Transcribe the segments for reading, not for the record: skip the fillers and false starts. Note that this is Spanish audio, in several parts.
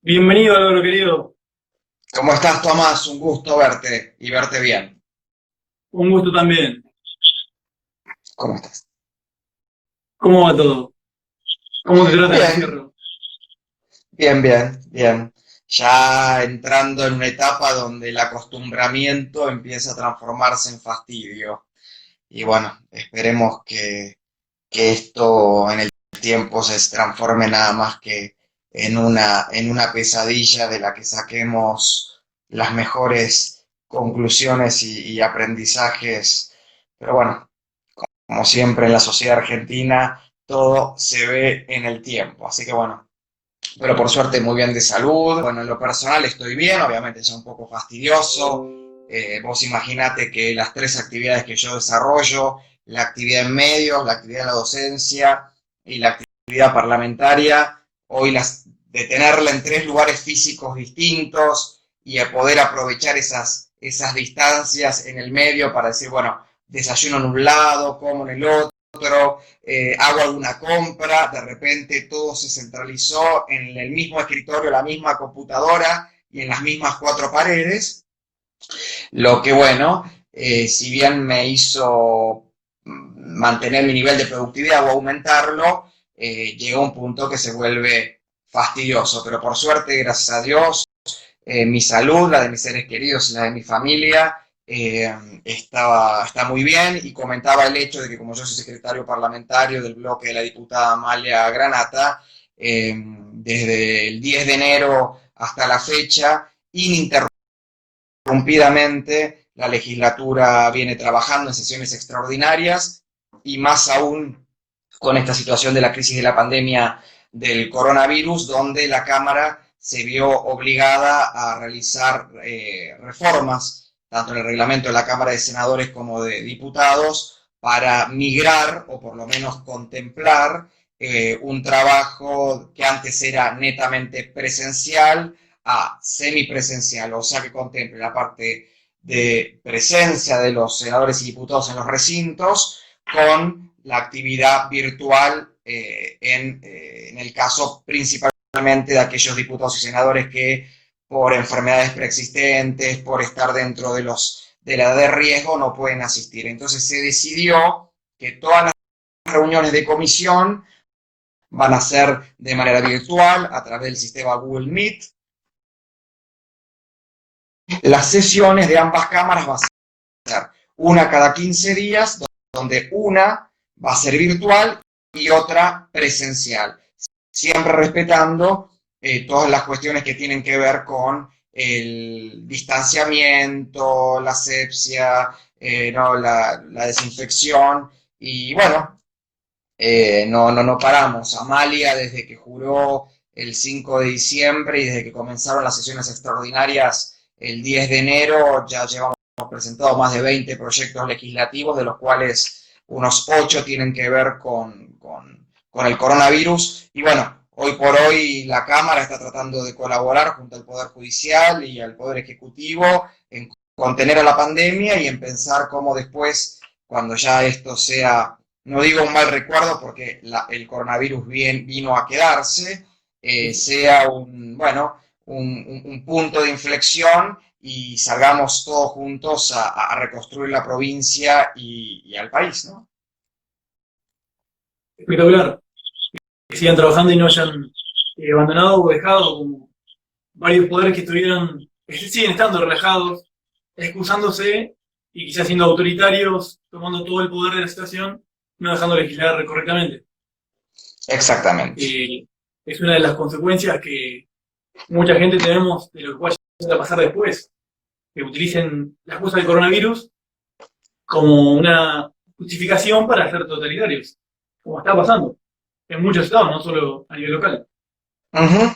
Bienvenido, Álvaro querido. ¿Cómo estás, Tomás? Un gusto verte y verte bien. Un gusto también. ¿Cómo estás? ¿Cómo va todo? ¿Cómo te trata el Bien, encierro? bien. Ya entrando en una etapa donde el acostumbramiento empieza a transformarse en fastidio. Y bueno, esperemos que esto en el tiempo se transforme nada más que en una pesadilla de la que saquemos las mejores conclusiones y aprendizajes. Pero bueno, como siempre en la sociedad argentina, todo se ve en el tiempo. Así que bueno, pero por suerte muy bien de salud. Bueno, en lo personal estoy bien, obviamente ya un poco fastidioso. Vos imaginate que las tres actividades que yo desarrollo, la actividad en medios, la actividad en la docencia y la actividad parlamentaria, hoy de tenerla en tres lugares físicos distintos y a poder aprovechar esas distancias en el medio para decir, bueno, desayuno en un lado, como en el otro, hago alguna compra, de repente todo se centralizó en el mismo escritorio, la misma computadora y en las mismas cuatro paredes, lo que bueno, si bien me hizo mantener mi nivel de productividad o aumentarlo, llega un punto que se vuelve fastidioso, pero por suerte, gracias a Dios, mi salud, la de mis seres queridos y la de mi familia, está muy bien y comentaba el hecho de que como yo soy secretario parlamentario del bloque de la diputada Amalia Granata, desde el 10 de enero hasta la fecha, ininterrumpidamente la legislatura viene trabajando en sesiones extraordinarias y más aún con esta situación de la crisis de la pandemia del coronavirus, donde la Cámara se vio obligada a realizar reformas, tanto en el reglamento de la Cámara de Senadores como de Diputados, para migrar o por lo menos contemplar un trabajo que antes era netamente presencial a semipresencial, o sea que contemple la parte de presencia de los senadores y diputados en los recintos con la actividad virtual en el caso principalmente de aquellos diputados y senadores que por enfermedades preexistentes, por estar dentro de la edad de riesgo, no pueden asistir. Entonces se decidió que todas las reuniones de comisión van a ser de manera virtual a través del sistema Google Meet. Las sesiones de ambas cámaras van a ser una cada 15 días, donde una va a ser virtual y otra presencial, siempre respetando todas las cuestiones que tienen que ver con el distanciamiento, la asepsia, no, la desinfección y bueno, no paramos. Amalia, desde que juró el 5 de diciembre y desde que comenzaron las sesiones extraordinarias el 10 de enero, ya llevamos presentado más de 20 proyectos legislativos, de los cuales unos 8 tienen que ver con el coronavirus. Y bueno, hoy por hoy la Cámara está tratando de colaborar junto al Poder Judicial y al Poder Ejecutivo en contener a la pandemia y en pensar cómo después, cuando ya esto sea, no digo un mal recuerdo porque el coronavirus vino a quedarse, sea un punto de inflexión y salgamos todos juntos a reconstruir la provincia y al país, ¿no? Espectacular. Que sigan trabajando y no hayan abandonado o dejado como varios poderes que estuvieron, que siguen estando relajados, excusándose y quizás siendo autoritarios, tomando todo el poder de la situación, no dejando legislar correctamente. Exactamente. Eh, es una de las consecuencias que mucha gente tenemos de lo que pueda a pasar después, que utilicen la excusa del coronavirus como una justificación para ser totalitarios, como está pasando en muchos estados, no solo a nivel local. Ujú,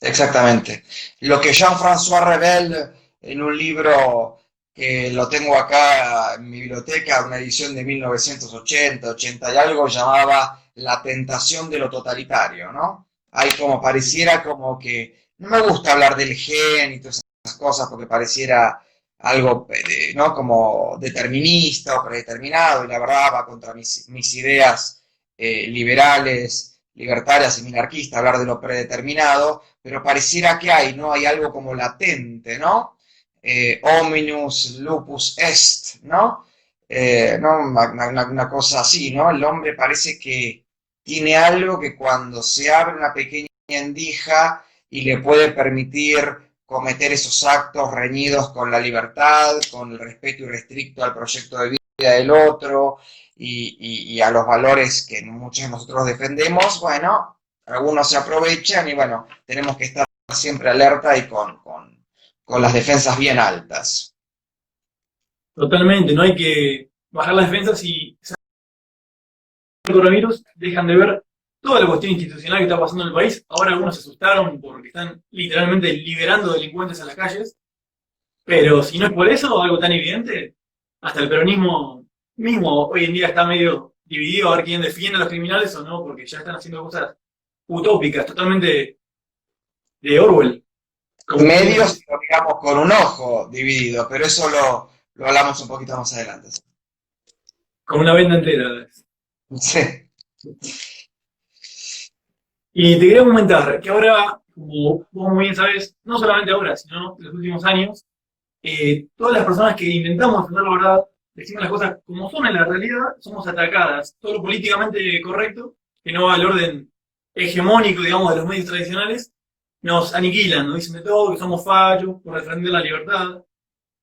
exactamente. Lo que Jean-François Revel, en un libro que lo tengo acá en mi biblioteca, una edición de 1980, 80 y algo, llamaba La tentación de lo totalitario, ¿no? Hay como pareciera como que, no me gusta hablar del gen y todas esas cosas porque pareciera algo, ¿no? Como determinista o predeterminado y la verdad va contra mis ideas liberales libertarias y minarquistas hablar de lo predeterminado, pero pareciera que hay, ¿no? Hay algo como latente, ¿no? Hominus lupus est, ¿no? ¿No? Una cosa así, ¿no? El hombre parece que tiene algo que cuando se abre una pequeña endija y le puede permitir cometer esos actos reñidos con la libertad, con el respeto irrestricto al proyecto de vida del otro y a los valores que muchos de nosotros defendemos, bueno, algunos se aprovechan y bueno, tenemos que estar siempre alerta y con las defensas bien altas. Totalmente, no hay que bajar las defensas y el coronavirus dejan de ver toda la cuestión institucional que está pasando en el país. Ahora algunos se asustaron porque están literalmente liberando delincuentes a las calles, pero si no es por eso, algo tan evidente, hasta el peronismo mismo hoy en día está medio dividido a ver quién defiende a los criminales o no, porque ya están haciendo cosas utópicas, totalmente de Orwell. Como Medios, lo miramos con un ojo dividido, pero eso lo hablamos un poquito más adelante. con una venda entera. Sí. Y te quería comentar que ahora, como vos muy bien sabes, no solamente ahora, sino en los últimos años, todas las personas que intentamos defender la verdad, decimos las cosas como son en la realidad, somos atacadas. Todo lo políticamente correcto, que no va al orden hegemónico, digamos, de los medios tradicionales, nos aniquilan, nos dicen de todo, que somos fallos por defender la libertad,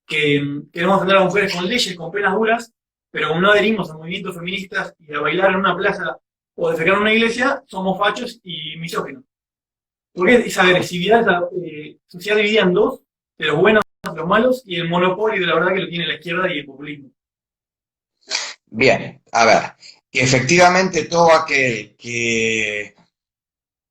que queremos defender a las mujeres con leyes, con penas duras, pero como no adherimos a movimientos feministas y a bailar en una plaza o defecar en una iglesia, somos fachos y misóginos. Porque esa agresividad, esa sociedad dividida en dos, de los buenos, los malos, y el monopolio de la verdad que lo tiene la izquierda y el populismo. Bien, a ver, que efectivamente todo aquel que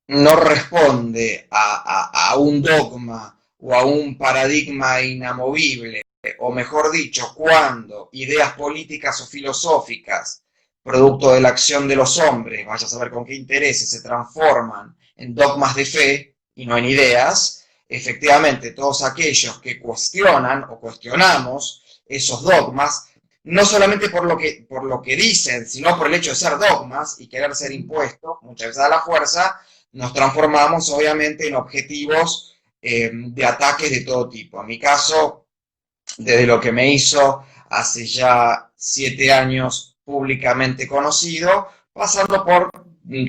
no responde a un dogma o a un paradigma inamovible, o mejor dicho, cuando ideas políticas o filosóficas, producto de la acción de los hombres, vaya a saber con qué intereses, se transforman en dogmas de fe y no en ideas, efectivamente todos aquellos que cuestionan o cuestionamos esos dogmas, no solamente por lo que dicen, sino por el hecho de ser dogmas y querer ser impuestos, muchas veces a la fuerza, nos transformamos obviamente en objetivos de ataques de todo tipo. En mi caso, desde lo que me hizo hace ya 7 años públicamente conocido, pasando por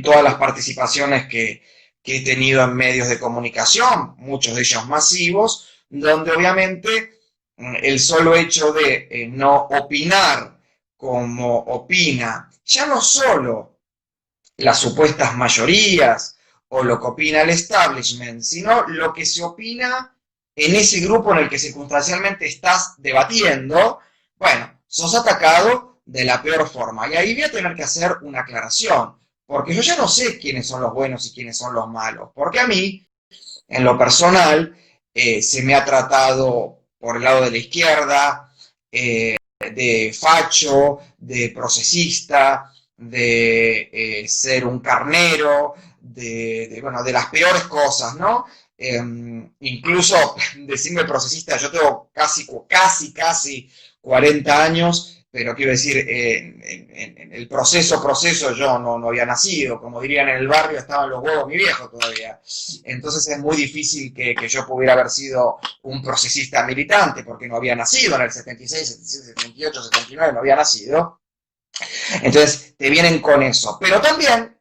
todas las participaciones que he tenido en medios de comunicación, muchos de ellos masivos, donde obviamente el solo hecho de no opinar como opina, ya no solo las supuestas mayorías o lo que opina el establishment, sino lo que se opina en ese grupo en el que circunstancialmente estás debatiendo, bueno, sos atacado de la peor forma. Y ahí voy a tener que hacer una aclaración, porque yo ya no sé quiénes son los buenos y quiénes son los malos, porque a mí, en lo personal, se me ha tratado por el lado de la izquierda, de facho, de procesista, de ser un carnero, bueno, de las peores cosas, ¿no? Incluso decirme procesista, yo tengo casi 40 años, pero quiero decir, en el proceso yo no había nacido, como dirían en el barrio, estaban los huevos mi viejo todavía. Entonces es muy difícil que yo pudiera haber sido un procesista militante, porque no había nacido en el 76, 77, 78, 79, no había nacido. Entonces te vienen con eso, pero también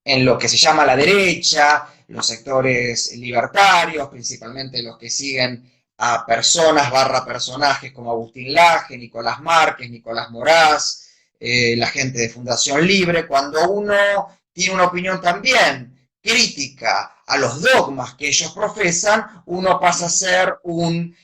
en lo que se llama la derecha, los sectores libertarios, principalmente los que siguen a personas / personajes como Agustín Laje, Nicolás Márquez, Nicolás Moraz, la gente de Fundación Libre, cuando uno tiene una opinión también crítica a los dogmas que ellos profesan, uno pasa a ser un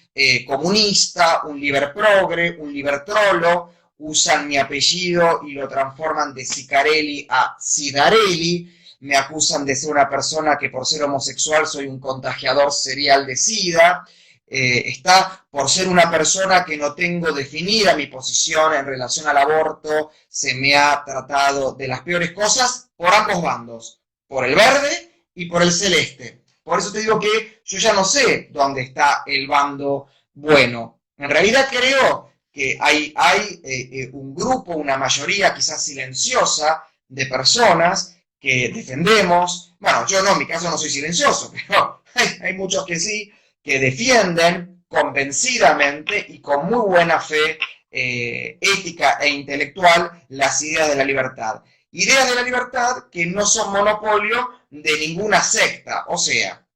comunista, un liberprogre, un libertrolo, usan mi apellido y lo transforman de Sicarelli a Sidarelli, me acusan de ser una persona que por ser homosexual soy un contagiador serial de SIDA, está por ser una persona que no tengo definida mi posición en relación al aborto, se me ha tratado de las peores cosas por ambos bandos, por el verde y por el celeste. Por eso te digo que yo ya no sé dónde está el bando bueno. En realidad creo que hay un grupo, una mayoría quizás silenciosa de personas que defendemos, bueno, yo no, en mi caso no soy silencioso, pero hay muchos que sí, que defienden convencidamente y con muy buena fe ética e intelectual las ideas de la libertad. Ideas de la libertad que no son monopolio de ninguna secta, o sea,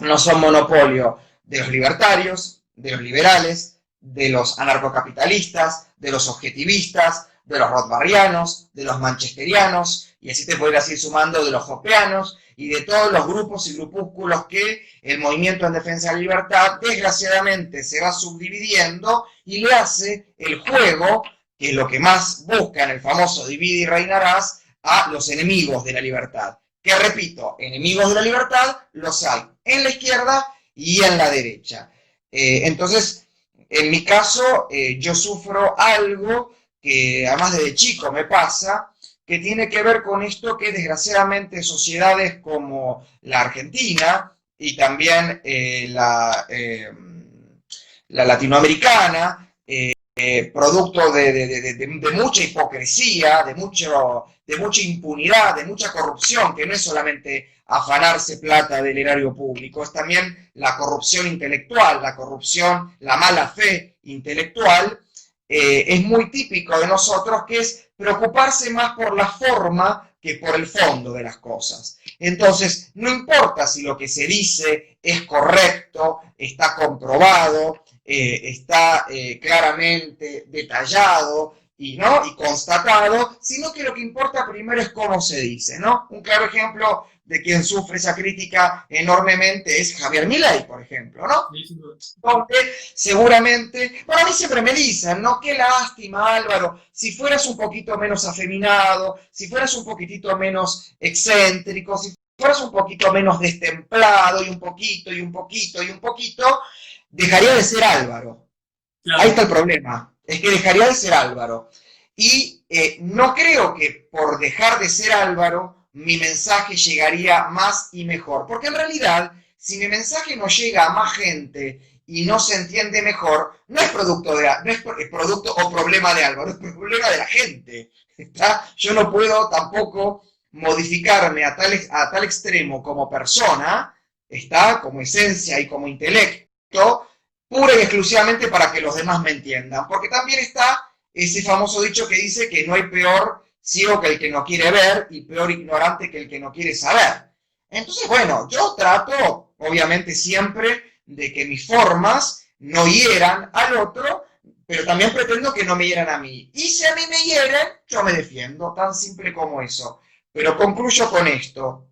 no son monopolio de los libertarios, de los liberales, de los anarcocapitalistas, de los objetivistas, de los rothbardianos, de los manchesterianos, y así te podrías ir sumando de los hoppeanos y de todos los grupos y grupúsculos que el movimiento en defensa de la libertad desgraciadamente se va subdividiendo y le hace el juego, que es lo que más busca en el famoso divide y reinarás, a los enemigos de la libertad. Que repito, enemigos de la libertad los hay en la izquierda y en la derecha. Entonces, en mi caso, yo sufro algo que además desde chico me pasa, que tiene que ver con esto que desgraciadamente sociedades como la Argentina y también la latinoamericana, producto de mucha hipocresía, de mucha impunidad, de mucha corrupción, que no es solamente afanarse plata del erario público, es también la corrupción intelectual, la corrupción, la mala fe intelectual, es muy típico de nosotros, que es preocuparse más por la forma que por el fondo de las cosas. Entonces, no importa si lo que se dice es correcto, está comprobado, está claramente detallado y constatado, sino que lo que importa primero es cómo se dice, ¿no? Un claro ejemplo de quien sufre esa crítica enormemente es Javier Milei, por ejemplo, ¿no? Donde seguramente, bueno, a mí siempre me dicen, ¿no? Qué lástima, Álvaro, si fueras un poquito menos afeminado, si fueras un poquitito menos excéntrico, si fueras un poquito menos destemplado y un poquito, dejaría de ser Álvaro. Claro. Ahí está el problema, es que dejaría de ser Álvaro. Y no creo que por dejar de ser Álvaro mi mensaje llegaría más y mejor, porque en realidad, si mi mensaje no llega a más gente y no se entiende mejor, no es producto o problema de Álvaro, es problema de la gente. ¿Está? Yo no puedo tampoco modificarme a tal extremo como persona, está, como esencia y como intelecto, pura y exclusivamente para que los demás me entiendan, porque también está ese famoso dicho que dice que no hay peor ciego que el que no quiere ver y peor ignorante que el que no quiere saber. Entonces, bueno, yo trato, obviamente, siempre de que mis formas no hieran al otro, pero también pretendo que no me hieran a mí. Y si a mí me hieren, yo me defiendo, tan simple como eso. Pero concluyo con esto.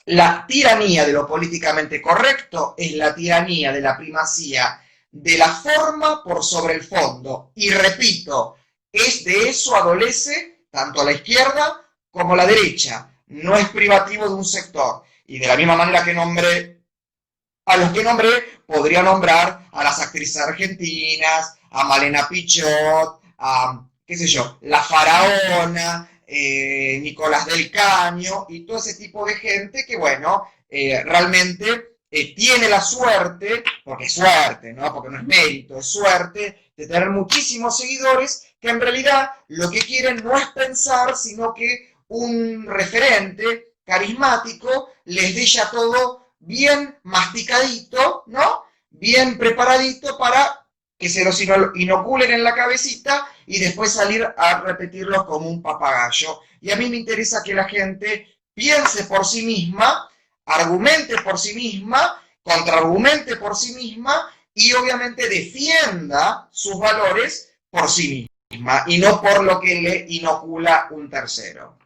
La tiranía de lo políticamente correcto es la tiranía de la primacía de la forma por sobre el fondo. Y repito, de eso adolece tanto la izquierda como la derecha, no es privativo de un sector. Y de la misma manera que a los que nombré, podría nombrar a las actrices argentinas, a Malena Pichot, a, qué sé yo, La Faraona, Nicolás del Caño, y todo ese tipo de gente que, bueno, realmente tiene la suerte, porque es suerte, ¿no? Porque no es mérito, es suerte, de tener muchísimos seguidores que en realidad lo que quieren no es pensar, sino que un referente carismático les dé ya todo bien masticadito, ¿no? Bien preparadito para que se los inoculen en la cabecita y después salir a repetirlo como un papagayo. Y a mí me interesa que la gente piense por sí misma, argumente por sí misma, contraargumente por sí misma y obviamente defienda sus valores por sí misma y no por lo que le inocula un tercero.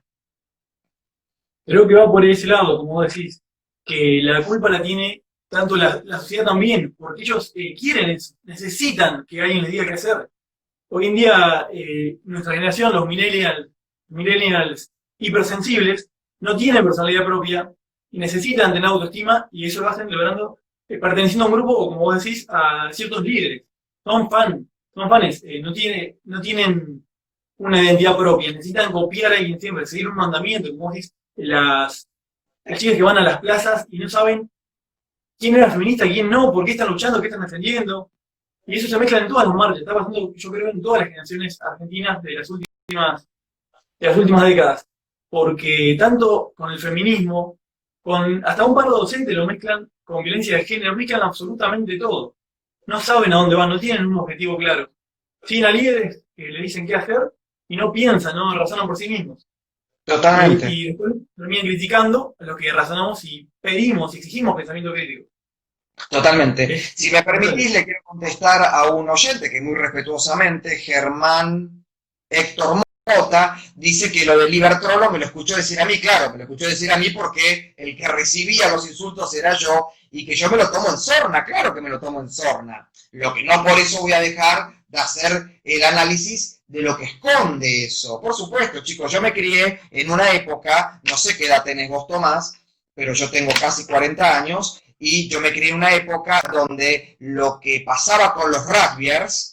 Creo que va por ese lado, como vos decís, que la culpa la tiene tanto la sociedad también, porque ellos quieren eso, necesitan que alguien les diga qué hacer. Hoy en día, nuestra generación, los millennials hipersensibles, no tienen personalidad propia y necesitan tener autoestima, y eso lo hacen logrando, perteneciendo a un grupo, o como vos decís, a ciertos líderes. Son fans, no tienen una identidad propia, necesitan copiar a alguien siempre, seguir un mandamiento, como vos decís, las chicas que van a las plazas y no saben quién era feminista, quién no, por qué están luchando, qué están defendiendo. Y eso se mezcla en todas las marchas, está pasando, yo creo, en todas las generaciones argentinas de las últimas décadas. porque tanto con el feminismo, con hasta un paro docente lo mezclan con violencia de género, mezclan absolutamente todo. No saben a dónde van, no tienen un objetivo claro. Siguen a líderes que le dicen qué hacer y no piensan, no razonan por sí mismos. Totalmente. Y después terminan criticando a los que razonamos y pedimos, exigimos pensamiento crítico. Totalmente. Es Si me cruel. permitís, le quiero contestar a un oyente que muy respetuosamente, Germán Héctor Mota, dice que lo del Libertrolo me lo escuchó decir a mí, claro, me lo escuchó decir a mí porque el que recibía los insultos era yo y que yo me lo tomo en sorna, claro que me lo tomo en sorna. Lo que no por eso voy a dejar de hacer el análisis de lo que esconde eso. Por supuesto, chicos, yo me crié en una época, no sé qué edad tenés vos, Tomás, pero yo tengo casi 40 años, y yo me crié en una época donde lo que pasaba con los rugbyers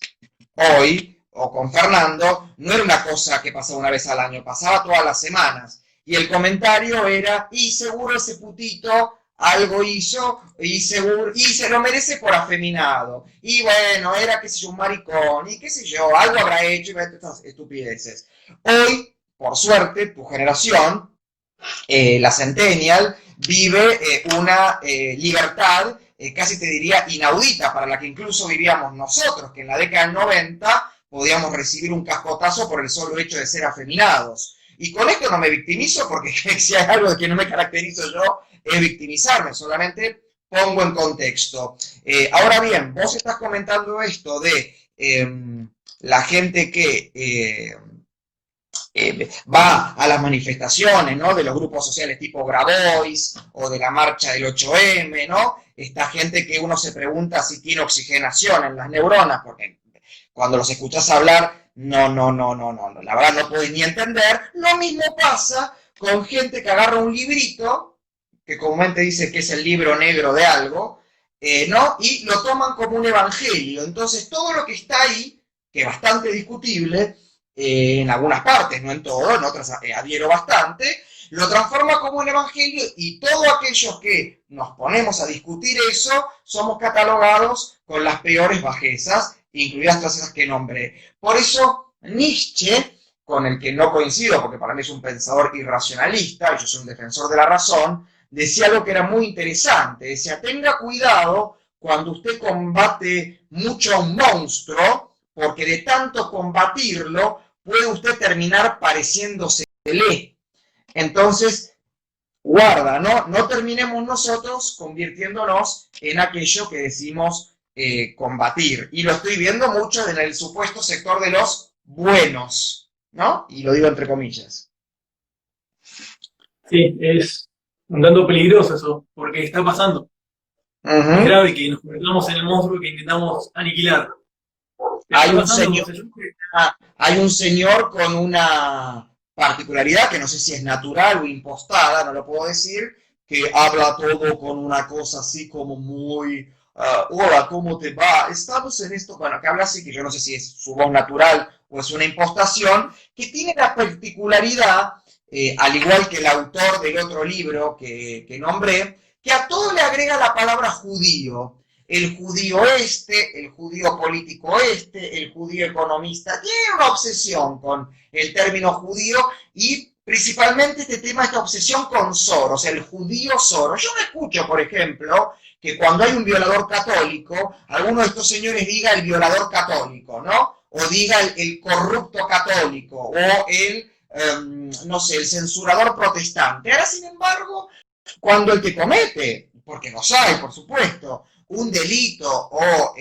hoy, o con Fernando, no era una cosa que pasaba una vez al año, pasaba todas las semanas. Y el comentario era, y seguro ese putito algo hizo, y seguro, y se lo merece por afeminado. Y bueno, era, qué sé yo, un maricón, y qué sé yo, algo habrá hecho, y estas estupideces. Hoy, por suerte, tu generación, la Centennial, vive una libertad, casi te diría inaudita, para la que incluso vivíamos nosotros, que en la década del 90 podíamos recibir un cascotazo por el solo hecho de ser afeminados. Y con esto no me victimizo, porque si hay algo de que no me caracterizo yo, es victimizarme, solamente pongo en contexto. Ahora bien, vos estás comentando esto de la gente que va a las manifestaciones, ¿no? De los grupos sociales tipo Grabois o de la marcha del 8M, ¿no? Esta gente que uno se pregunta si tiene oxigenación en las neuronas, porque cuando los escuchas hablar, no, la verdad no puedes ni entender. Lo mismo pasa con gente que agarra un librito, que comúnmente dice que es el libro negro de algo, ¿no? Y lo toman como un evangelio. Entonces todo lo que está ahí, que es bastante discutible, en algunas partes, no en todo, en otras adhiero bastante, lo transforma como un evangelio y todos aquellos que nos ponemos a discutir eso somos catalogados con las peores bajezas, incluidas todas esas que nombré. Por eso Nietzsche, con el que no coincido porque para mí es un pensador irracionalista, yo soy un defensor de la razón, decía algo que era muy interesante, decía, tenga cuidado cuando usted combate mucho a un monstruo, porque de tanto combatirlo puede usted terminar pareciéndosele. Entonces, guarda, ¿no? No terminemos nosotros convirtiéndonos en aquello que decimos combatir. Y lo estoy viendo mucho en el supuesto sector de los buenos, ¿no? Y lo digo entre comillas. Sí, es un tanto peligroso eso, porque está pasando. Es Uh-huh. grave que nos convirtamos en el monstruo que intentamos aniquilar. Pero Hay está un pasando, señor, entonces yo creo que hay un señor con una particularidad que no sé si es natural o impostada, no lo puedo decir, que habla todo con una cosa así como muy, hola, ¿cómo te va? Estamos en esto, bueno, que habla así, que yo no sé si es su voz natural o es una impostación, que tiene la particularidad, al igual que el autor del otro libro que nombré, que a todo le agrega la palabra judío. El judío este, el judío político este, el judío economista, tiene una obsesión con el término judío y principalmente este tema, esta obsesión con Soros, el judío Soros. Yo me escucho, por ejemplo, que cuando hay un violador católico, alguno de estos señores diga el violador católico, ¿no? O diga el corrupto católico, o no sé, el censurador protestante. Ahora, sin embargo, cuando el que comete, porque los hay, por supuesto, un delito o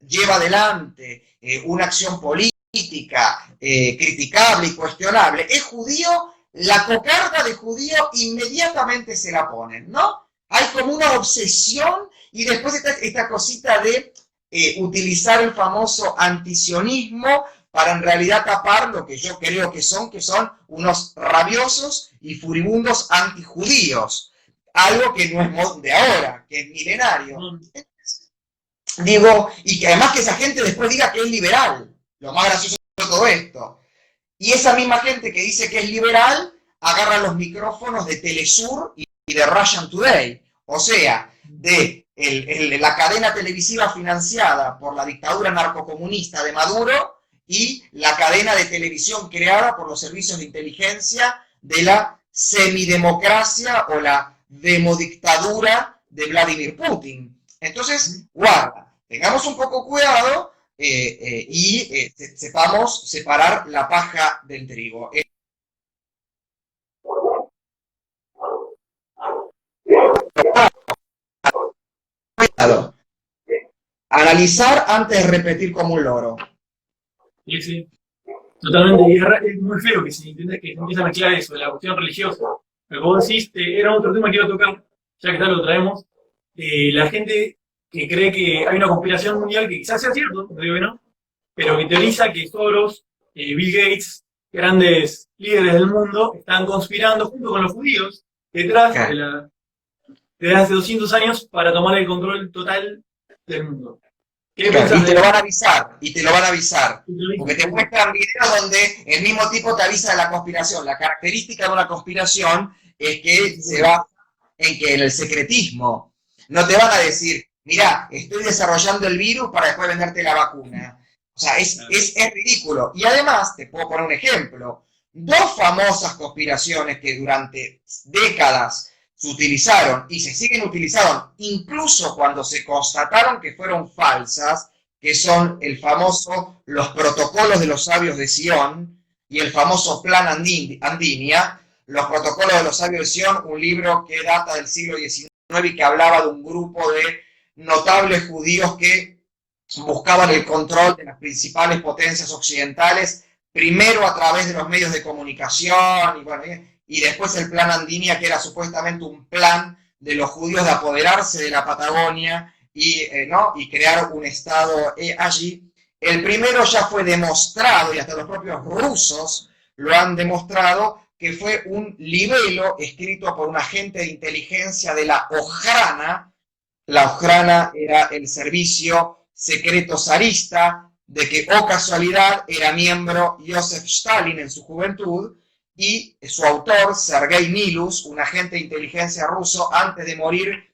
lleva adelante una acción política criticable y cuestionable, es judío, la cocarda de judío inmediatamente se la ponen, ¿no? Hay como una obsesión y después está esta cosita de utilizar el famoso antisionismo para en realidad tapar lo que yo creo que son unos rabiosos y furibundos antijudíos. Algo que no es de ahora, que es milenario. no, Digo, y que además que esa gente después diga que es liberal. Lo más gracioso de todo esto. Y esa misma gente que dice que es liberal, agarra los micrófonos de Telesur y de Russian Today. O sea, de la cadena televisiva financiada por la dictadura narcocomunista de Maduro y la cadena de televisión creada por los servicios de inteligencia de la semidemocracia o la demodictadura de Vladimir Putin. Entonces, guarda, tengamos un poco cuidado y sepamos separar la paja del trigo. Analizar antes de repetir como un loro. Sí, sí. Totalmente. Y es muy feo que se entienda que se empieza a mezclar eso, la cuestión religiosa. Lo que vos decís, era otro tema que iba a tocar, ya que tal lo traemos. La gente que cree que hay una conspiración mundial, que quizás sea cierto, no digo que no, pero que teoriza que Soros, Bill Gates, grandes líderes del mundo, están conspirando junto con los judíos detrás de hace 200 años para tomar el control total del mundo. Y te lo van a avisar, y te lo van a avisar. Porque te muestran videos donde el mismo tipo te avisa de la conspiración. La característica de una conspiración es que se basa en el secretismo. No te van a decir, mirá, estoy desarrollando el virus para después venderte la vacuna. O sea, es ridículo. Y además, te puedo poner un ejemplo. Dos famosas conspiraciones que durante décadas se utilizaron y se siguen utilizando, incluso cuando se constataron que fueron falsas, que son los protocolos de los sabios de Sion y el famoso Plan Andinia. Los protocolos de los sabios de Sion, un libro que data del siglo XIX y que hablaba de un grupo de notables judíos que buscaban el control de las principales potencias occidentales, primero a través de los medios de comunicación, y después el Plan Andinia, que era supuestamente un plan de los judíos de apoderarse de la Patagonia y crear un estado allí. El primero ya fue demostrado, y hasta los propios rusos lo han demostrado, que fue un libelo escrito por un agente de inteligencia de la Ojrana. La Ojrana era el servicio secreto zarista, de que, oh casualidad, era miembro Joseph Stalin en su juventud, y su autor, Sergei Nilus, un agente de inteligencia ruso, antes de morir,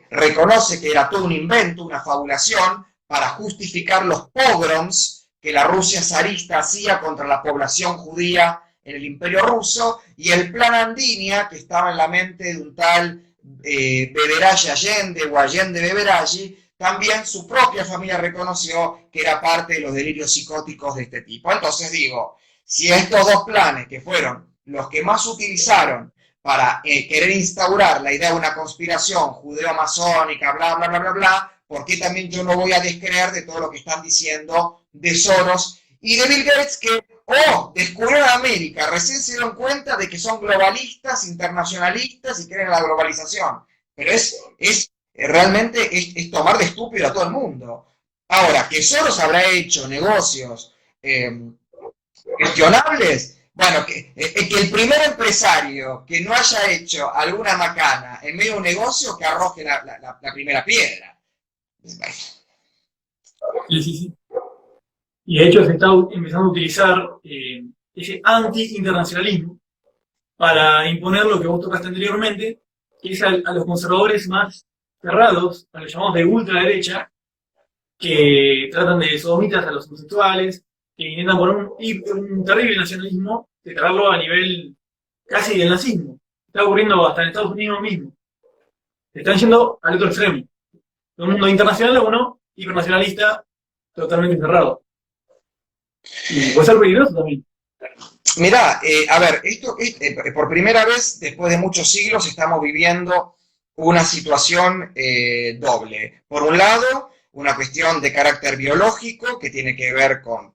reconoce que era todo un invento, una fabulación, para justificar los pogroms que la Rusia zarista hacía contra la población judía en el Imperio Ruso, y el Plan Andinia, que estaba en la mente de un tal Beverage Allende o Allende Beverage, también su propia familia reconoció que era parte de los delirios psicóticos de este tipo. Entonces digo, si estos dos planes, que fueron los que más utilizaron para querer instaurar la idea de una conspiración judeo-masónica, bla, bla, bla, bla, bla, ¿por qué también yo no voy a descreer de todo lo que están diciendo de Soros y de Bill Gates, que, descubrieron América, recién se dieron cuenta de que son globalistas, internacionalistas y creen en la globalización? Pero realmente es tomar de estúpido a todo el mundo. Ahora, que Soros habrá hecho negocios cuestionables, bueno, que el primer empresario que no haya hecho alguna macana en medio de un negocio, que arroje la primera piedra. Sí. Y de hecho se está empezando a utilizar ese anti-internacionalismo para imponer lo que vos tocaste anteriormente, que es a los conservadores más cerrados, a los llamados de ultraderecha, que tratan de sodomitas a los homosexuales, que intentan poner un terrible nacionalismo, de traerlo a nivel casi del nazismo. Está ocurriendo hasta en Estados Unidos mismo. Se están yendo al otro extremo. De un mundo internacional a uno hipernacionalista totalmente cerrado. Y puede ser peligroso también. Mirá, a ver, esto por primera vez, después de muchos siglos, estamos viviendo una situación doble. Por un lado, una cuestión de carácter biológico que tiene que ver con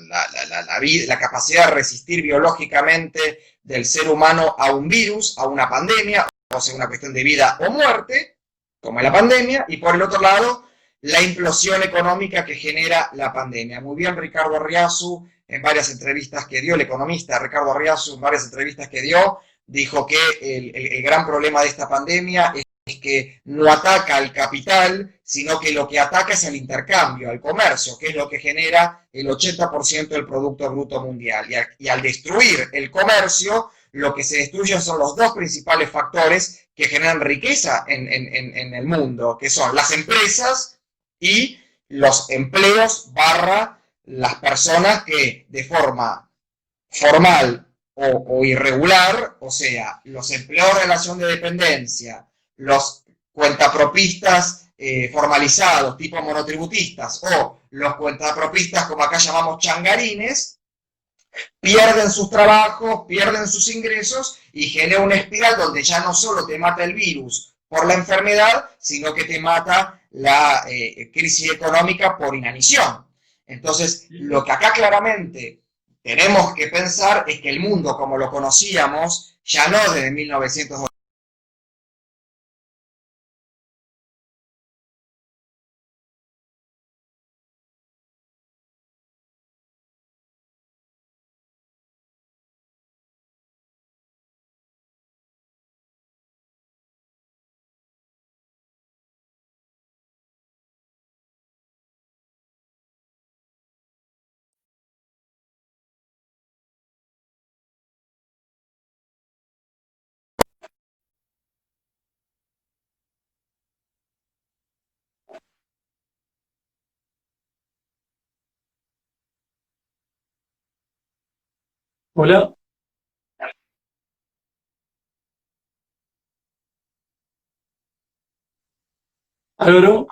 la capacidad de resistir biológicamente del ser humano a un virus, a una pandemia, o sea, una cuestión de vida o muerte, como es la pandemia, y por el otro lado, la implosión económica que genera la pandemia. Muy bien, Ricardo Arriazu, en varias entrevistas que dio, el economista Ricardo Arriazu, en varias entrevistas que dio, dijo que el gran problema de esta pandemia es que no ataca al capital, sino que lo que ataca es al intercambio, al comercio, que es lo que genera el 80% del Producto Bruto Mundial. Y al destruir el comercio, lo que se destruyen son los dos principales factores que generan riqueza en el mundo, que son las empresas y los empleos / las personas que de forma formal o irregular, o sea, los empleados de relación de dependencia, los cuentapropistas formalizados, tipo monotributistas, o los cuentapropistas, como acá llamamos changarines, pierden sus trabajos, pierden sus ingresos y genera una espiral donde ya no solo te mata el virus por la enfermedad, sino que te mata la crisis económica por inanición. Entonces, lo que acá claramente tenemos que pensar es que el mundo como lo conocíamos, ya no desde 1980, Hola, Álvaro.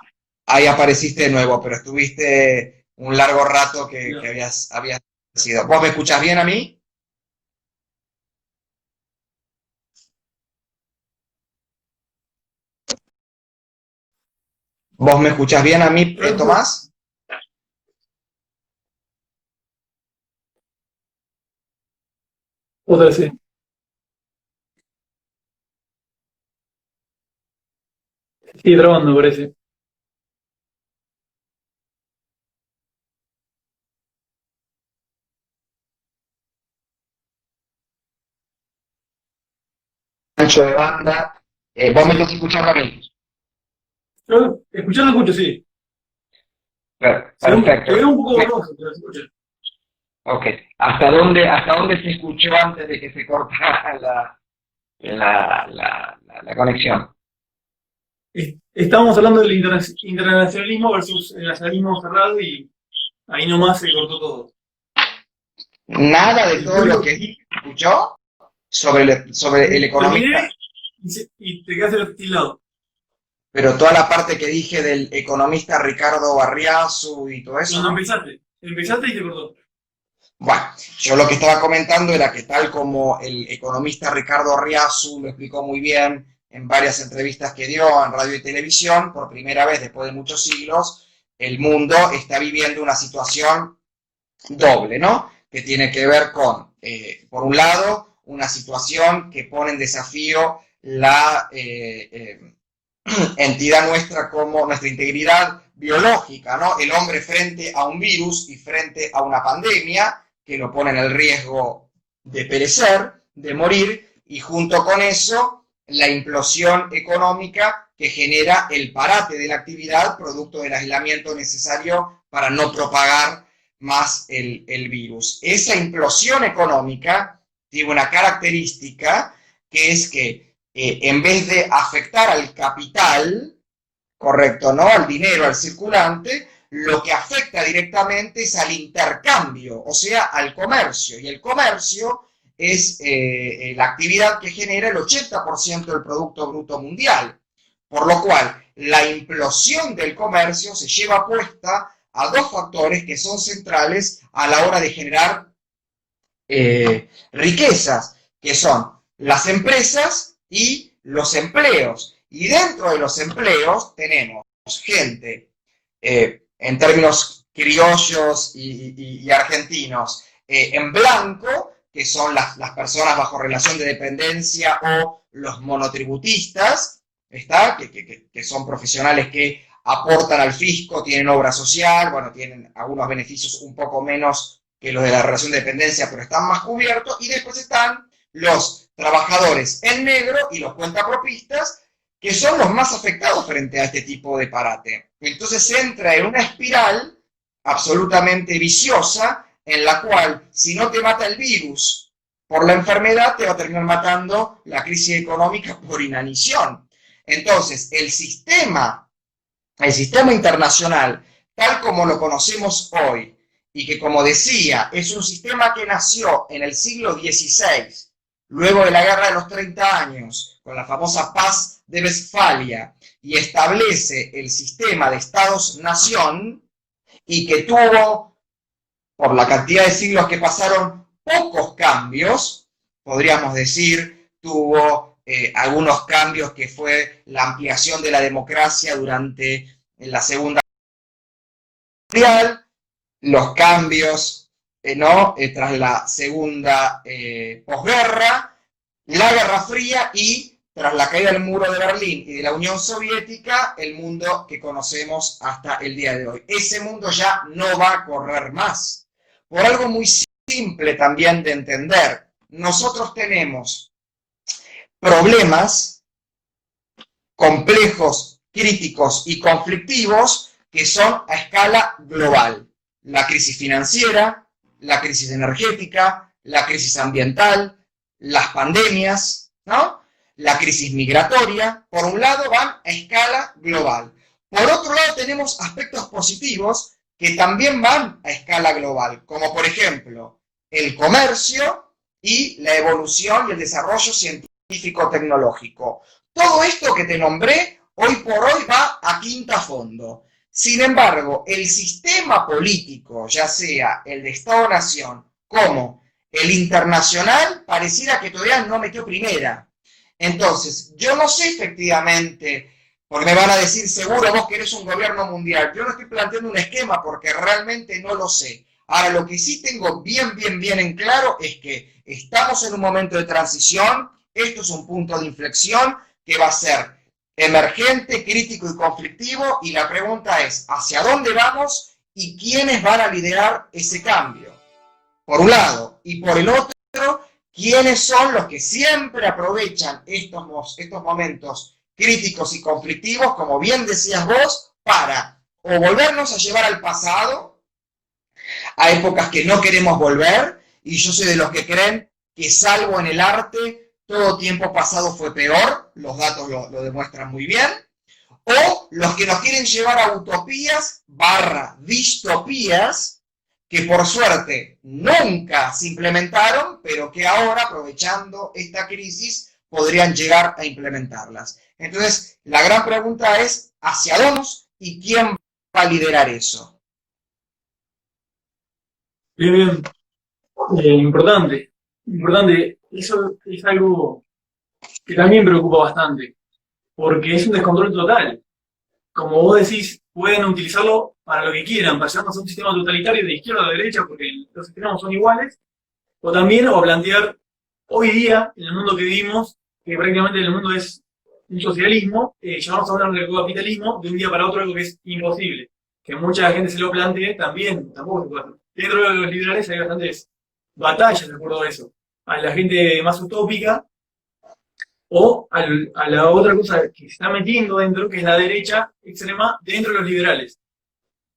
ahí apareciste de nuevo, pero estuviste un largo rato que Ya. habías sido. ¿Vos me escuchás bien a mí? ¿Vos me escuchás bien a mí, Tomás? Otra vez, sí. Sigue trabando, parece. Ancho de banda. ¿Vos me estás escuchando a mí? Yo, escuchando, escucho, sí. Se ve Perfecto. un poco borroso, pero se escucha. Ok. Hasta dónde se escuchó antes de que se cortara la conexión? Estábamos hablando del internacionalismo versus el nacionalismo cerrado y ahí nomás se cortó todo. Nada de Y todo después lo que dije se escuchó sobre el economista, terminé y te quedaste tildado. pero toda la parte que dije del economista Ricardo Barriasu y todo eso, Cuando ¿no? empezaste y te cortó. Bueno, yo lo que estaba comentando era que tal como el economista Ricardo Arriazu lo explicó muy bien en varias entrevistas que dio en radio y televisión, por primera vez después de muchos siglos, el mundo está viviendo una situación doble, ¿no? Que tiene que ver con, por un lado, una situación que pone en desafío la entidad nuestra como nuestra integridad biológica, ¿no? El hombre frente a un virus y frente a una pandemia que lo pone en el riesgo de perecer, de morir, y junto con eso la implosión económica que genera el parate de la actividad producto del aislamiento necesario para no propagar más el virus. Esa implosión económica tiene una característica que es que en vez de afectar al capital, correcto, ¿no? Al dinero, al circulante, lo que afecta directamente es al intercambio, o sea, al comercio. Y el comercio es la actividad que genera el 80% del Producto Bruto Mundial. Por lo cual, la implosión del comercio se lleva puesta a dos factores que son centrales a la hora de generar riquezas, que son las empresas y los empleos. Y dentro de los empleos tenemos gente, en términos criollos y argentinos, en blanco, que son las personas bajo relación de dependencia o los monotributistas, ¿está? Que son profesionales que aportan al fisco, tienen obra social, bueno, tienen algunos beneficios un poco menos que los de la relación de dependencia, pero están más cubiertos, y después están los trabajadores en negro y los cuentapropistas, que son los más afectados frente a este tipo de parate. Entonces se entra en una espiral absolutamente viciosa, en la cual, si no te mata el virus por la enfermedad, te va a terminar matando la crisis económica por inanición. Entonces, el sistema internacional, tal como lo conocemos hoy, y que, como decía, es un sistema que nació en el siglo XVI, luego de la Guerra de los 30 años, con la famosa Paz de Westfalia, y establece el sistema de Estados-nación, y que tuvo, por la cantidad de siglos que pasaron, pocos cambios, podríamos decir, tuvo algunos cambios que fue la ampliación de la democracia durante la Segunda Guerra Mundial, los cambios tras la segunda posguerra, la Guerra Fría y tras la caída del muro de Berlín y de la Unión Soviética, el mundo que conocemos hasta el día de hoy. Ese mundo ya no va a correr más. Por algo muy simple también de entender, nosotros tenemos problemas complejos, críticos y conflictivos que son a escala global. La crisis financiera, la crisis energética, la crisis ambiental, las pandemias, ¿no? La crisis migratoria, por un lado van a escala global. Por otro lado tenemos aspectos positivos que también van a escala global, como por ejemplo el comercio y la evolución y el desarrollo científico-tecnológico. Todo esto que te nombré, hoy por hoy va a quinta fondo. Sin embargo, el sistema político, ya sea el de Estado-Nación como el internacional, pareciera que todavía no metió primera. Entonces, yo no sé efectivamente, porque me van a decir, seguro vos querés un gobierno mundial. Yo no estoy planteando un esquema porque realmente no lo sé. Ahora, lo que sí tengo bien en claro es que estamos en un momento de transición, esto es un punto de inflexión que va a ser emergente, crítico y conflictivo, y la pregunta es, ¿hacia dónde vamos y quiénes van a liderar ese cambio? Por un lado, y por el otro, ¿quiénes son los que siempre aprovechan estos momentos críticos y conflictivos, como bien decías vos, para o volvernos a llevar al pasado, a épocas que no queremos volver, y yo soy de los que creen que salvo en el arte, todo tiempo pasado fue peor, los datos lo demuestran muy bien, o los que nos quieren llevar a utopías / distopías, que por suerte nunca se implementaron, pero que ahora, aprovechando esta crisis, podrían llegar a implementarlas. Entonces, la gran pregunta es, ¿hacia dónde vamos y quién va a liderar eso? Bien. Importante. Eso es algo que también preocupa bastante, porque es un descontrol total. Como vos decís, pueden utilizarlo para lo que quieran, para llevarnos a un sistema totalitario de izquierda a derecha, porque los extremos son iguales, o también o plantear hoy día, en el mundo que vivimos, que prácticamente el mundo es un socialismo, llevarnos a un capitalismo de un día para otro, algo que es imposible. Que mucha gente se lo plantee también, tampoco se puede hacer. Dentro de los liberales hay bastantes batallas, recuerdo de eso. A la gente más utópica, o a la otra cosa que se está metiendo dentro, que es la derecha extrema dentro de los liberales.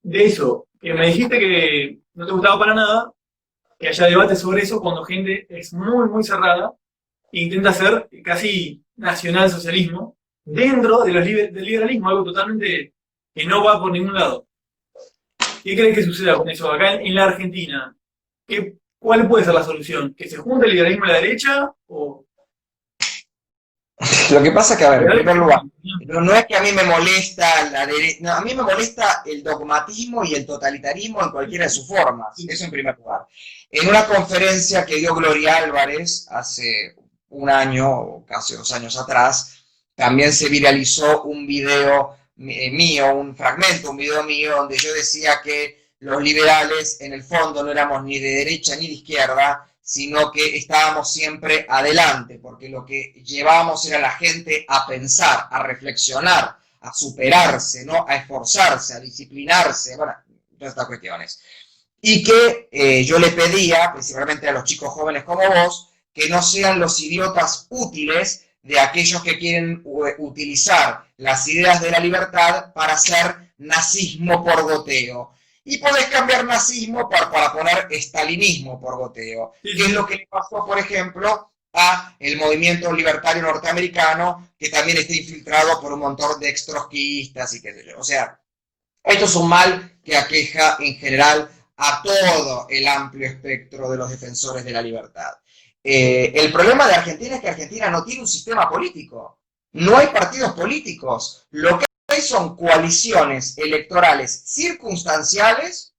De eso, que me dijiste que no te gustaba para nada, que haya debate sobre eso cuando gente es muy cerrada e intenta hacer casi nacionalsocialismo dentro de del liberalismo, algo totalmente que no va por ningún lado. ¿Qué crees que suceda con eso acá en la Argentina? ¿Cuál puede ser la solución? ¿Que se junte el liberalismo a la derecha? ¿O lo que pasa es que, a ver, en primer lugar, no es que a mí me molesta la derecha, no, a mí me molesta el dogmatismo y el totalitarismo en cualquiera de sus formas, eso en primer lugar. En una conferencia que dio Gloria Álvarez hace un año, o casi 2 años atrás, también se viralizó un video mío, un video mío, donde yo decía que los liberales, en el fondo, no éramos ni de derecha ni de izquierda, sino que estábamos siempre adelante, porque lo que llevábamos era a la gente a pensar, a reflexionar, a superarse, ¿no? A esforzarse, a disciplinarse, bueno, todas estas cuestiones. Y que yo le pedía, principalmente a los chicos jóvenes como vos, que no sean los idiotas útiles de aquellos que quieren utilizar las ideas de la libertad para hacer nazismo por goteo. Y podés cambiar nazismo para poner estalinismo por goteo, que es lo que le pasó, por ejemplo, a el movimiento libertario norteamericano, que también está infiltrado por un montón de extrotskistas y qué sé yo. O sea, esto es un mal que aqueja en general a todo el amplio espectro de los defensores de la libertad. El problema de Argentina es que Argentina no tiene un sistema político, no hay partidos políticos, lo que hay son coaliciones electorales circunstanciales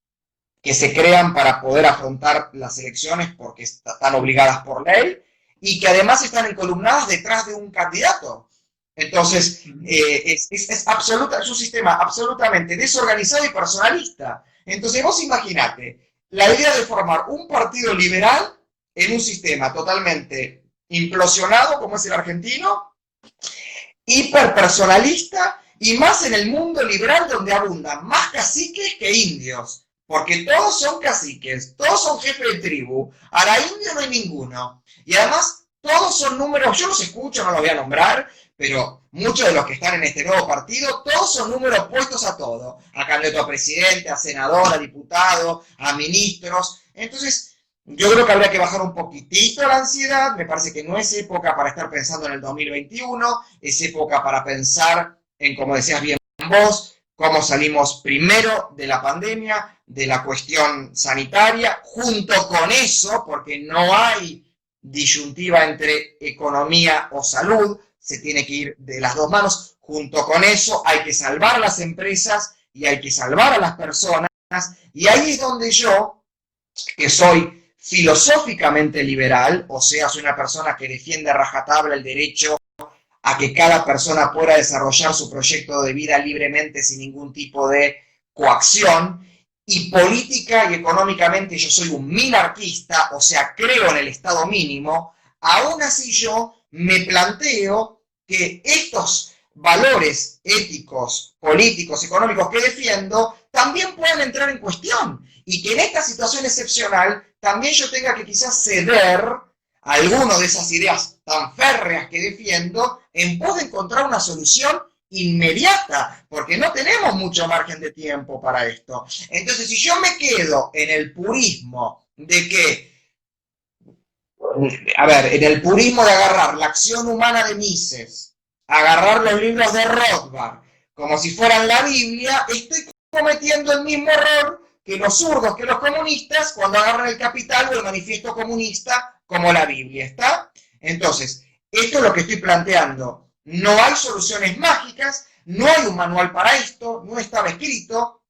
que se crean para poder afrontar las elecciones porque están obligadas por ley y que además están encolumnadas detrás de un candidato. Entonces, es un sistema absolutamente desorganizado y personalista. Entonces, vos imaginate la idea de formar un partido liberal en un sistema totalmente implosionado como es el argentino, hiperpersonalista y más en el mundo liberal donde abundan más caciques que indios. Porque todos son caciques, todos son jefes de tribu, ahora indio no hay ninguno. Y además, todos son números, yo los escucho, no los voy a nombrar, pero muchos de los que están en este nuevo partido, todos son números puestos a todo. A candidato a presidente, a senador, a diputado, a ministros. Entonces, yo creo que habría que bajar un poquitito la ansiedad. Me parece que no es época para estar pensando en el 2021, es época para pensar en, como decías bien vos, cómo salimos primero de la pandemia, de la cuestión sanitaria, junto con eso, porque no hay disyuntiva entre economía o salud, se tiene que ir de las dos manos, junto con eso hay que salvar a las empresas y hay que salvar a las personas, y ahí es donde yo, que soy filosóficamente liberal, o sea, soy una persona que defiende a rajatabla el derecho a que cada persona pueda desarrollar su proyecto de vida libremente sin ningún tipo de coacción, y política y económicamente yo soy un minarquista, o sea, creo en el Estado mínimo. Aún así yo me planteo que estos valores éticos, políticos, económicos que defiendo también puedan entrar en cuestión, y que en esta situación excepcional también yo tenga que quizás ceder algunas de esas ideas tan férreas que defiendo en pos de encontrar una solución inmediata, porque no tenemos mucho margen de tiempo para esto. Entonces, si yo me quedo en el purismo de que, en el purismo de agarrar la acción humana de Mises, agarrar los libros de Rothbard, como si fueran la Biblia, estoy cometiendo el mismo error que los zurdos, que los comunistas, cuando agarran el Capital o el Manifiesto Comunista como la Biblia, ¿está? Entonces, esto es lo que estoy planteando. No hay soluciones mágicas, no hay un manual para esto, no estaba escrito.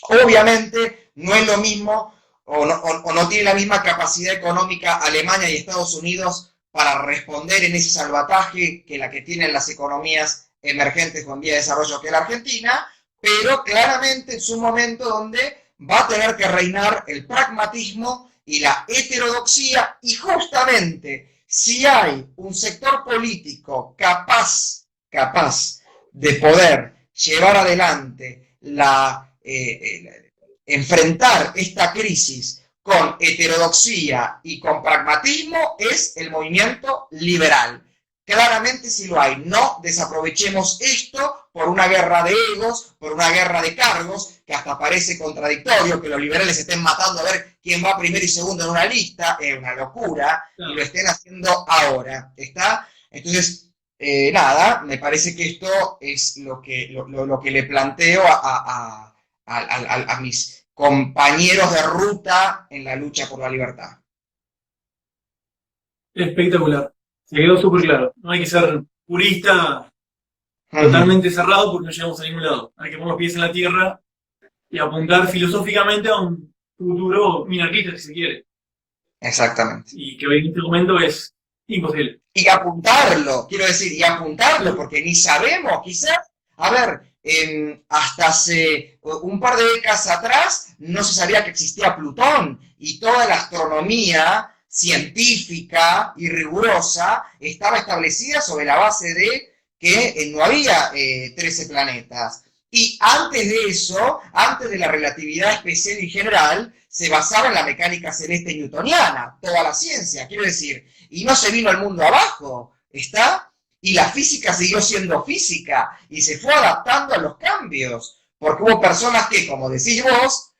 Obviamente, no es lo mismo o no tiene la misma capacidad económica Alemania y Estados Unidos para responder en ese salvataje que la que tienen las economías emergentes con vía de desarrollo que la Argentina, pero claramente es un momento donde va a tener que reinar el pragmatismo y la heterodoxia, y justamente si hay un sector político capaz de poder llevar adelante enfrentar esta crisis con heterodoxia y con pragmatismo, es el movimiento liberal. Claramente sí lo hay. No desaprovechemos esto por una guerra de egos, por una guerra de cargos, que hasta parece contradictorio que los liberales estén matando a ver quién va primero y segundo en una lista. Es una locura, y lo estén haciendo ahora. ¿Está? Entonces, nada, me parece que esto es lo que le planteo a mis compañeros de ruta en la lucha por la libertad. Espectacular. Se quedó súper claro. No hay que ser purista, totalmente cerrado, porque no llegamos a ningún lado. Hay que poner los pies en la tierra y apuntar filosóficamente a un futuro minarquista, si se quiere. Exactamente. Y que hoy en este momento es imposible. Y apuntarlo, quiero decir, porque ni sabemos, quizás, hasta hace un par de décadas atrás no se sabía que existía Plutón, y toda la astronomía científica y rigurosa estaba establecida sobre la base de que no había 13 planetas. Y antes de eso, antes de la relatividad especial y general, se basaba en la mecánica celeste newtoniana, toda la ciencia, quiero decir, y no se vino al mundo abajo, ¿está? Y la física siguió siendo física y se fue adaptando a los cambios, porque hubo personas que, como decís vos,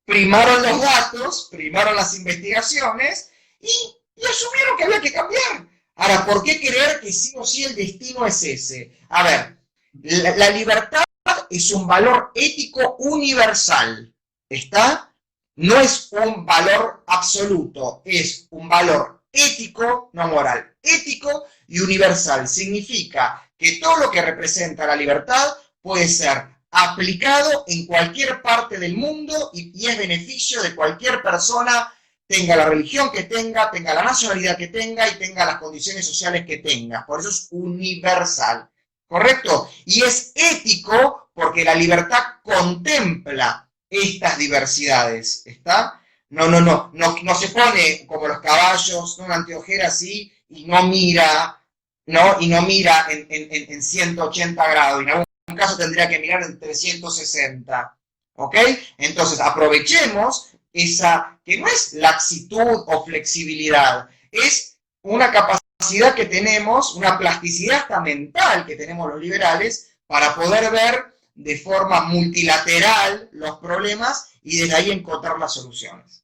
primaron los datos, primaron las investigaciones y asumieron que había que cambiar. Ahora, ¿por qué creer que sí o sí el destino es ese? A ver, la libertad es un valor ético universal, ¿está? no es un valor absoluto, es un valor ético, no moral, ético y universal. Significa que todo lo que representa la libertad puede ser aplicado en cualquier parte del mundo y es beneficio de cualquier persona, tenga la religión que tenga la nacionalidad que tenga y tenga las condiciones sociales que tenga. Por eso es universal, ¿correcto? Y es ético porque la libertad contempla estas diversidades, ¿está? No se pone como los caballos, ¿no? Una anteojera así y no mira, ¿no? Y no mira en 180 grados, y en algún caso tendría que mirar en 360, ¿ok? Entonces aprovechemos esa, que no es laxitud o flexibilidad, es una capacidad que tenemos, una plasticidad hasta mental que tenemos los liberales para poder ver de forma multilateral los problemas y desde ahí encontrar las soluciones.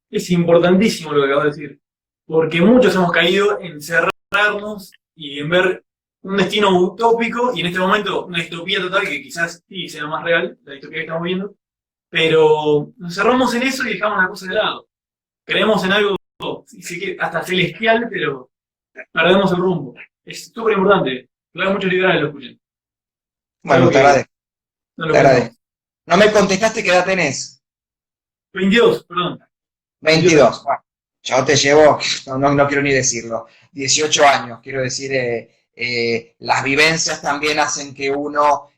Es importantísimo lo que acabo de decir, porque muchos hemos caído en cerrarnos y en ver un destino utópico y en este momento una distopía total que quizás sí sea más real, la distopía que estamos viendo, pero nos cerramos en eso y dejamos la cosa de lado. Creemos en algo hasta celestial, pero perdemos el rumbo. Es súper importante. Claro, muchos liberales lo escuchan. Bueno, te agradezco. No te agradezco. No me contestaste qué edad tenés. 22, perdón. 22. Bueno, yo te llevo, no quiero ni decirlo, 18 años. Quiero decir, las vivencias también hacen que uno,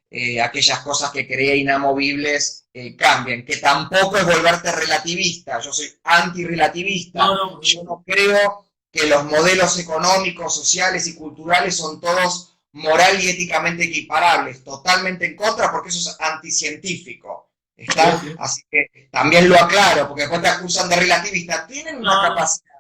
aquellas cosas que creía inamovibles, cambien. Que tampoco es volverte relativista. Yo soy antirrelativista. Yo no creo que los modelos económicos, sociales y culturales son todos moral y éticamente equiparables. Totalmente en contra, porque eso es anticientífico. ¿Está? Así que también lo aclaro, porque después te acusan de relativista. Tienen una capacidad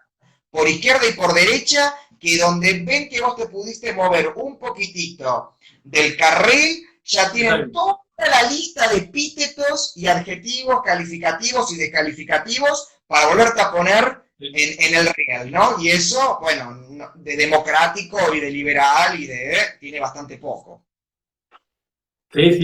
por izquierda y por derecha que donde ven que vos te pudiste mover un poquitito del carril, ya tienen toda la lista de epítetos y adjetivos calificativos y descalificativos para volverte a poner en el riel, ¿no? Y eso, bueno, de democrático y de liberal y tiene bastante poco. Sí,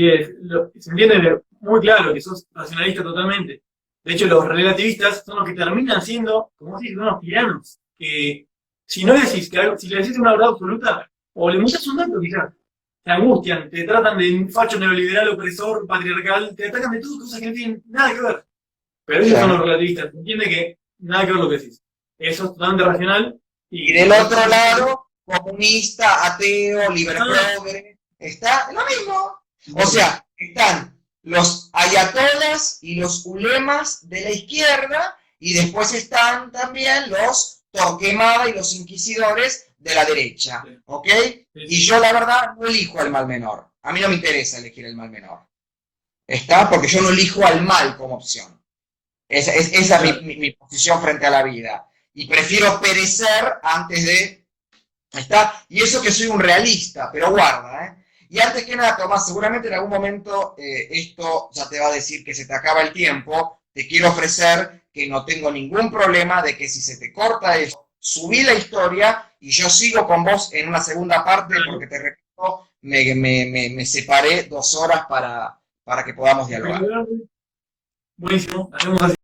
se entiende muy claro que sos racionalista totalmente. De hecho, los relativistas son los que terminan siendo, como decís, unos tiranos. Que si no decís que algo, si le decís una verdad absoluta, o le muestras un dato quizás, te angustian, te tratan de un facho neoliberal, opresor, patriarcal, te atacan de todo, cosas que no tienen nada que ver. Pero ellos son los relativistas, se entiende que nada que ver lo que decís. Eso es totalmente racional. Y del otro lado, comunista, ateo, liberprogre, está lo mismo. O sea, están los ayatolas y los ulemas de la izquierda y después están también los Torquemada y los inquisidores de la derecha, ¿ok? Y yo la verdad no elijo al mal menor. A mí no me interesa elegir el mal menor. ¿Está? Porque yo no elijo al mal como opción. Esa es mi posición frente a la vida. Y prefiero perecer antes de... ¿Está? Y eso que soy un realista, pero guarda, ¿eh? Y antes que nada, Tomás, seguramente en algún momento esto ya te va a decir que se te acaba el tiempo. Te quiero ofrecer que no tengo ningún problema de que si se te corta eso, subí la historia y yo sigo con vos en una segunda parte porque te repito, me separé 2 horas para que podamos dialogar. Buenísimo, hacemos así.